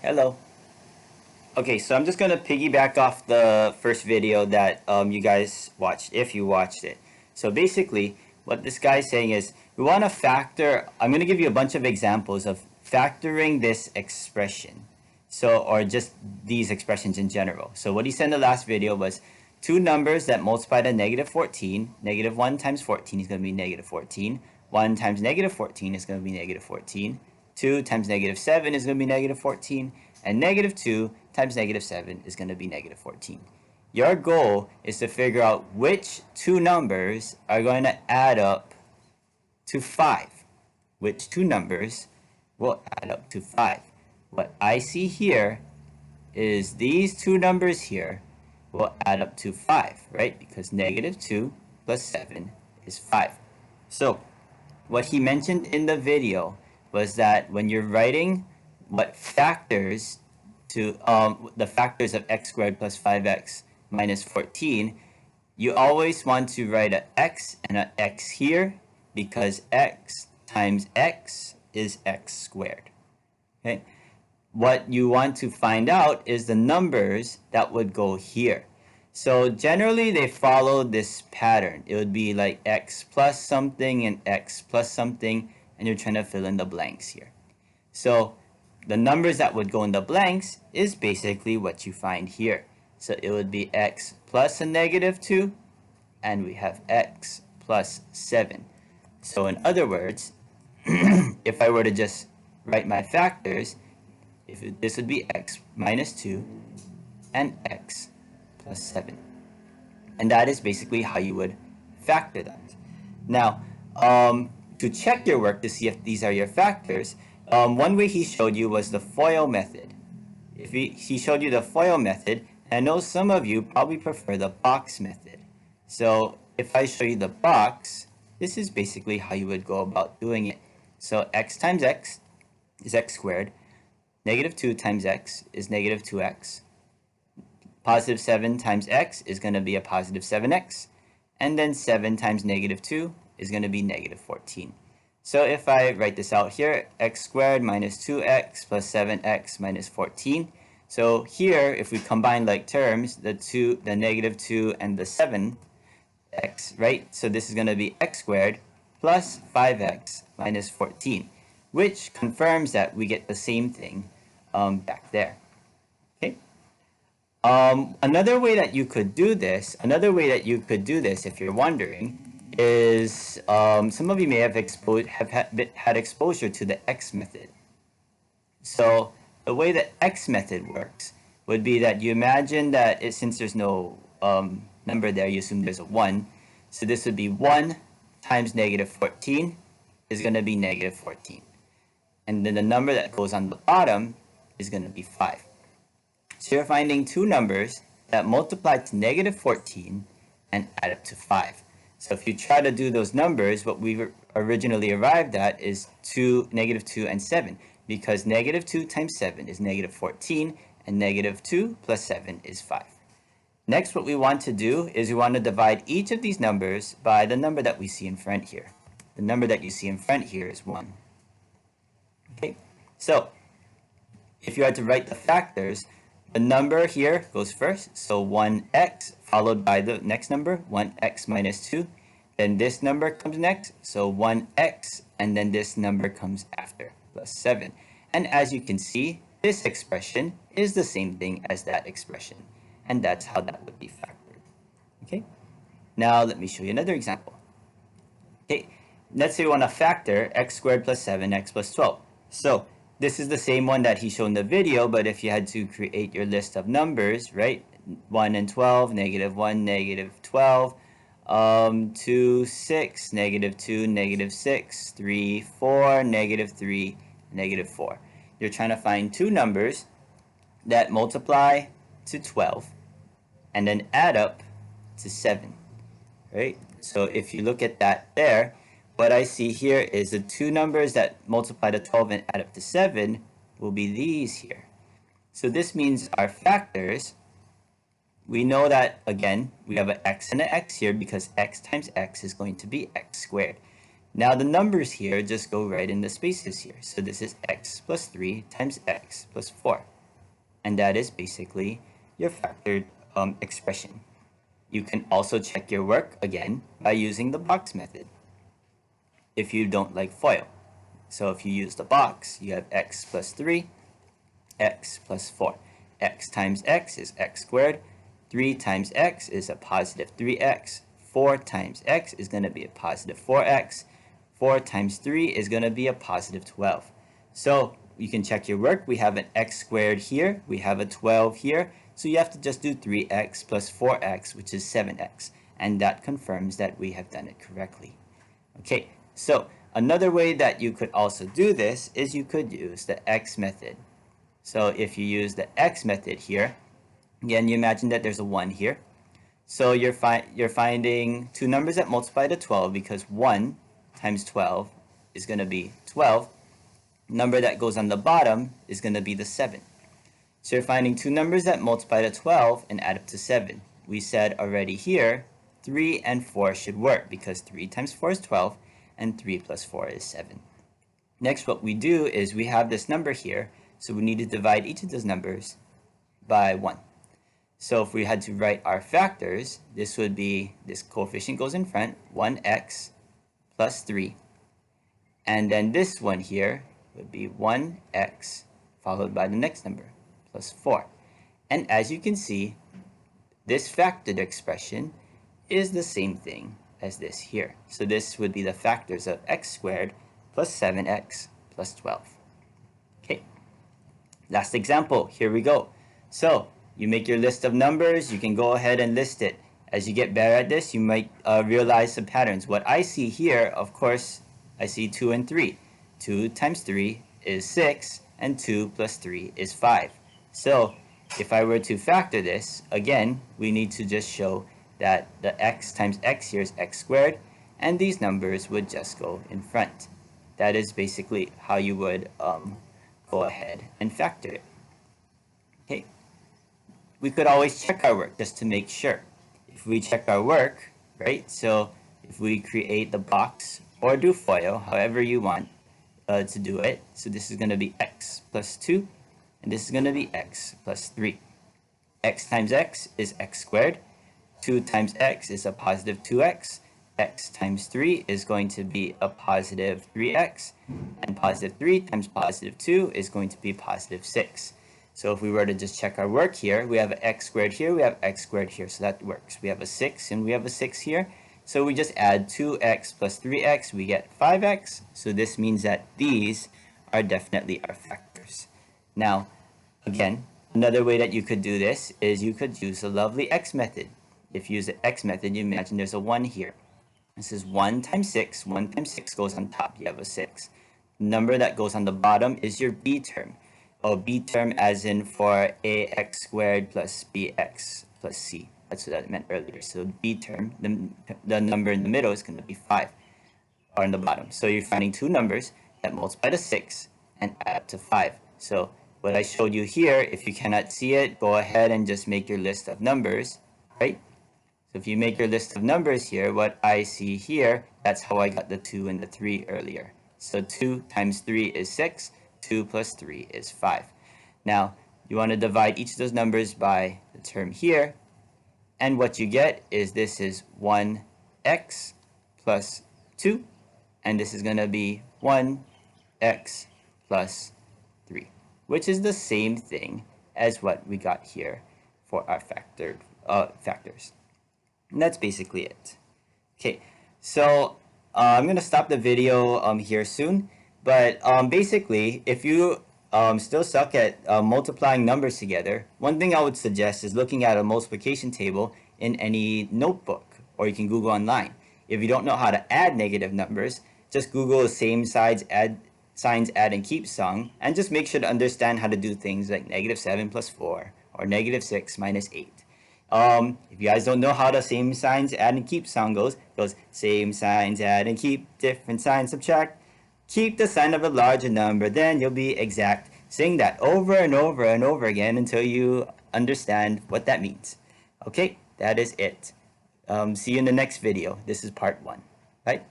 Hello. Okay, so I'm just gonna piggyback off the first video that you guys watched, if you watched it. So basically, what this guy's saying is, we want to factor. I'm gonna give you a bunch of examples of factoring this expression. So, or just these expressions in general. So what he said in the last video was two numbers that multiply to negative 14. Negative 1 times 14 is gonna be negative 14. 1 times negative 14 is gonna be negative 14. 2 times negative 7 is going to be negative 14, and negative 2 times negative 7 is going to be negative 14. Your goal is to figure out which two numbers are going to add up to 5. Which two numbers will add up to 5. What I see here is these two numbers here will add up to 5, right? Because negative 2 plus 7 is 5. So, what he mentioned in the video was that when you're writing what factors to the factors of x squared plus 5x minus 14, you always want to write an x and an x here because x times x is x squared. Okay? What you want to find out is the numbers that would go here. So generally they follow this pattern. It would be like x plus something and x plus something, and you're trying to fill in the blanks here. So the numbers that would go in the blanks is basically what you find here. So it would be x plus a negative 2, and we have x plus 7. So in other words, if I were to just write my factors, this would be x minus 2 and x plus 7. And that is basically how you would factor that. Now, to check your work to see if these are your factors, one way he showed you was the FOIL method. If he showed you the FOIL method, I know some of you probably prefer the box method. So if I show you the box, this is basically how you would go about doing it. So x times x is x squared. Negative 2 times x is negative 2x. Positive 7 times x is going to be a positive 7x. And then 7 times negative 2 is going to be negative 14. So if I write this out here, x squared minus 2x plus 7x minus 14. So here, if we combine like terms, the negative 2 and the 7x, right? So this is going to be x squared plus 5x minus 14, which confirms that we get the same thing back there. Okay. Another way that you could do this, if you're wondering, is some of you may have had exposure to the X method. So the way the X method works would be that you imagine that since there's no number there, you assume there's a 1. So this would be 1 times negative 14 is going to be negative 14. And then the number that goes on the bottom is going to be 5. So you're finding two numbers that multiply to negative 14 and add up to 5. So if you try to do those numbers, what we originally arrived at is negative 2 and 7, because negative 2 times 7 is negative 14, and negative 2 plus 7 is 5. Next, what we want to do is we want to divide each of these numbers by the number that we see in front here. The number that you see in front here is 1. Okay, so if you had to write the factors, the number here goes first, so 1x, followed by the next number, 1x minus 2. Then this number comes next, so 1x, and then this number comes after, plus 7. And as you can see, this expression is the same thing as that expression, and that's how that would be factored. Okay, now let me show you another example. Okay, let's say we want to factor x squared plus 7x plus 12. So this is the same one that he showed in the video, but if you had to create your list of numbers, right? 1 and 12, negative 1, negative 12, 2, 6, negative 2, negative 6, 3, 4, negative 3, negative 4. You're trying to find two numbers that multiply to 12 and then add up to 7, right? So if you look at that there, what I see here is the two numbers that multiply to 12 and add up to 7 will be these here. So this means our factors, we know that, again, we have an x and an x here because x times x is going to be x squared. Now the numbers here just go right in the spaces here. So this is x plus 3 times x plus 4. And that is basically your factored expression. You can also check your work again by using the box method if you don't like FOIL. So if you use the box, you have x plus 3, x plus 4. X times x is x squared. 3 times x is a positive 3x. 4 times x is going to be a positive 4x. 4 times 3 is going to be a positive 12. So you can check your work. We have an x squared here. We have a 12 here. So you have to just do 3x plus 4x, which is 7x. And that confirms that we have done it correctly. Okay, so another way that you could also do this is you could use the x method. So if you use the x method here, again, you imagine that there's a 1 here. So you're finding two numbers that multiply to 12 because 1 times 12 is going to be 12. Number that goes on the bottom is going to be the 7. So you're finding two numbers that multiply to 12 and add up to 7. We said already here, 3 and 4 should work because 3 times 4 is 12 and 3 plus 4 is 7. Next, what we do is we have this number here, so we need to divide each of those numbers by 1. So if we had to write our factors, this would be, this coefficient goes in front, 1x plus 3. And then this one here would be 1x followed by the next number, plus 4. And as you can see, this factored expression is the same thing as this here. So this would be the factors of x squared plus 7x plus 12. Okay, last example, here we go. So you make your list of numbers, you can go ahead and list it. As you get better at this, you might realize some patterns. What I see here, of course, I see 2 and 3. 2 times 3 is 6, and 2 plus 3 is 5. So if I were to factor this, again, we need to just show that the x times x here is x squared, and these numbers would just go in front. That is basically how you would go ahead and factor it. Okay. We could always check our work just to make sure. If we check our work, right, so if we create the box or do FOIL, however you want to do it, so this is going to be x plus 2, and this is going to be x plus 3. X times x is x squared. 2 times x is a positive 2x. X times 3 is going to be a positive 3x. And positive 3 times positive 2 is going to be positive 6. So if we were to just check our work here, we have an x squared here, we have x squared here, so that works. We have a 6 and we have a 6 here. So we just add 2x plus 3x, we get 5x. So this means that these are definitely our factors. Now, again, another way that you could do this is you could use the lovely x method. If you use the x method, you imagine there's a 1 here. This is 1 times 6. 1 times 6 goes on top. You have a 6. The number that goes on the bottom is your b term. Or b term as in for ax squared plus bx plus c. That's what I meant earlier. So b term, the number in the middle is going to be 5. Or on the bottom. So you're finding two numbers that multiply to 6 and add up to 5. So what I showed you here, if you cannot see it, go ahead and just make your list of numbers, right? So if you make your list of numbers here, what I see here, that's how I got the 2 and the 3 earlier. So 2 times 3 is 6, 2 plus 3 is 5. Now, you want to divide each of those numbers by the term here, and what you get is this is 1x plus 2, and this is going to be 1x plus 3, which is the same thing as what we got here for our factors. And that's basically it. Okay, so I'm going to stop the video here soon. But basically, if you still suck at multiplying numbers together, one thing I would suggest is looking at a multiplication table in any notebook, or you can Google online. If you don't know how to add negative numbers, just Google the same signs, add, and keep sum, and just make sure to understand how to do things like -7 plus 4 or -6 minus 8. If you guys don't know how the same signs, add, and keep sum goes same signs, add, and keep, different signs, subtract. Keep the sign of a larger number, then you'll be exact. Sing that over and over and over again until you understand what that means. Okay, that is it. See you in the next video. This is part 1. Right?